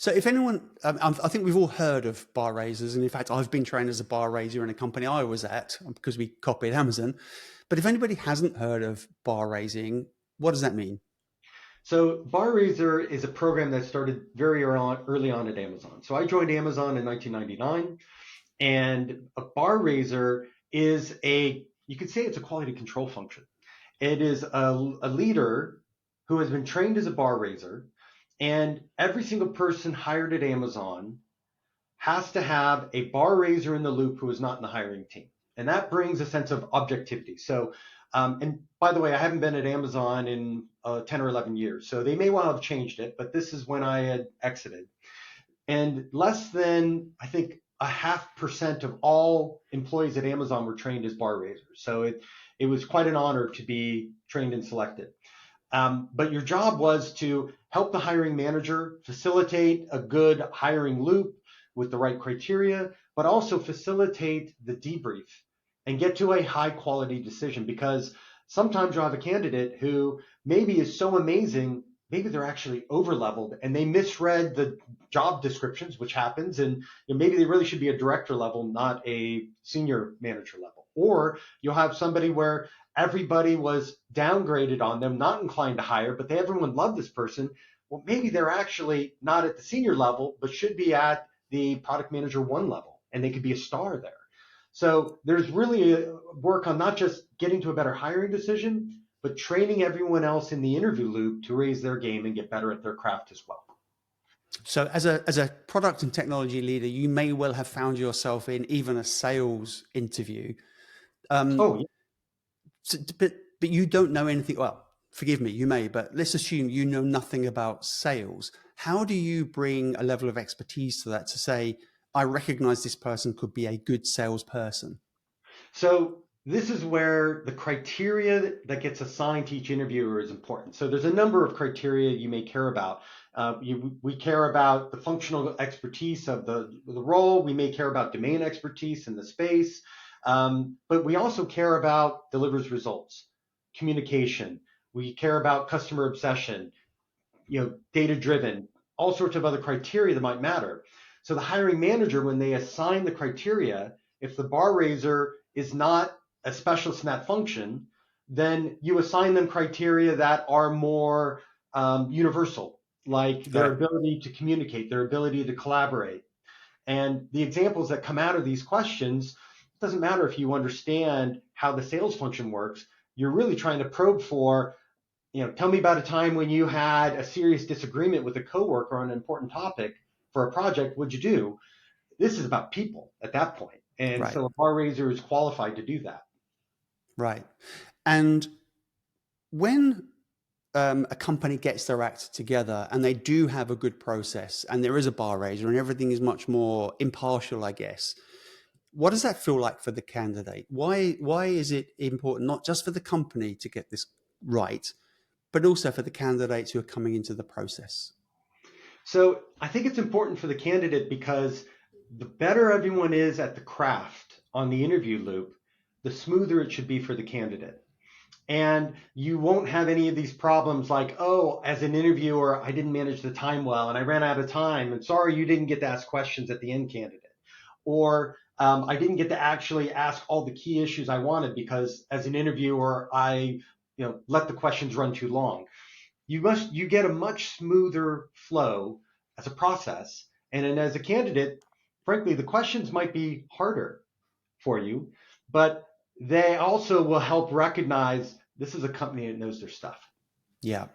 So if anyone, I think we've all heard of bar raisers. And in fact, I've been trained as a bar raiser in a company I was at because we copied Amazon. But if anybody hasn't heard of bar raising, what does that mean? So BarRaiser is a program that started very early on at Amazon. So I joined Amazon in 1999, and a bar raiser is you could say it's a quality control function. It is a leader who has been trained as a bar raiser, and every single person hired at Amazon has to have a bar raiser in the loop who is not in the hiring team. And that brings a sense of objectivity. So, and by the way, I haven't been at Amazon in 10 or 11 years. So they may well have changed it, but this is when I had exited. And less than, I think, a 0.5% of all employees at Amazon were trained as bar raisers. So it was quite an honor to be trained and selected. But your job was to help the hiring manager facilitate a good hiring loop with the right criteria, but also facilitate the debrief and get to a high quality decision, because sometimes you'll have a candidate who maybe is so amazing, maybe they're actually over leveled and they misread the job descriptions, which happens, and maybe they really should be a director level, not a senior manager level. Or you'll have somebody where everybody was downgraded on them, not inclined to hire, but everyone loved this person. Well, maybe they're actually not at the senior level, but should be at the product manager one level, and they could be a star there. So there's really a work on not just getting to a better hiring decision, but training everyone else in the interview loop to raise their game and get better at their craft as well. So as a product and technology leader, you may well have found yourself in even a sales interview. Oh, yeah. But you don't know anything. Well, forgive me, you may, but let's assume you know nothing about sales. How do you bring a level of expertise to that to say, I recognize this person could be a good salesperson? So this is where the criteria that gets assigned to each interviewer is important. So there's a number of criteria you may care about. We care about the functional expertise of the role. We may care about domain expertise in the space, but we also care about delivers results, communication. We care about customer obsession, data driven, all sorts of other criteria that might matter. So the hiring manager, when they assign the criteria, if the bar raiser is not a specialist in that function, then you assign them criteria that are more universal, like their Right. ability to communicate, their ability to collaborate. And the examples that come out of these questions, it doesn't matter if you understand how the sales function works, you're really trying to probe for, tell me about a time when you had a serious disagreement with a coworker on an important topic for a project. What'd you do? This is about people at that point. And Right. so a bar raiser is qualified to do that. Right. And when a company gets their act together and they do have a good process and there is a bar raiser and everything is much more impartial, I guess, what does that feel like for the candidate? Why is it important, not just for the company to get this right, but also for the candidates who are coming into the process? So I think it's important for the candidate because the better everyone is at the craft on the interview loop, the smoother it should be for the candidate. And you won't have any of these problems like, oh, as an interviewer, I didn't manage the time well and I ran out of time. And sorry, you didn't get to ask questions at the end, candidate. Or I didn't get to actually ask all the key issues I wanted because as an interviewer, I let the questions run too long. You get a much smoother flow as a process. And then as a candidate, frankly, the questions might be harder for you, but they also will help recognize this is a company that knows their stuff. Yeah.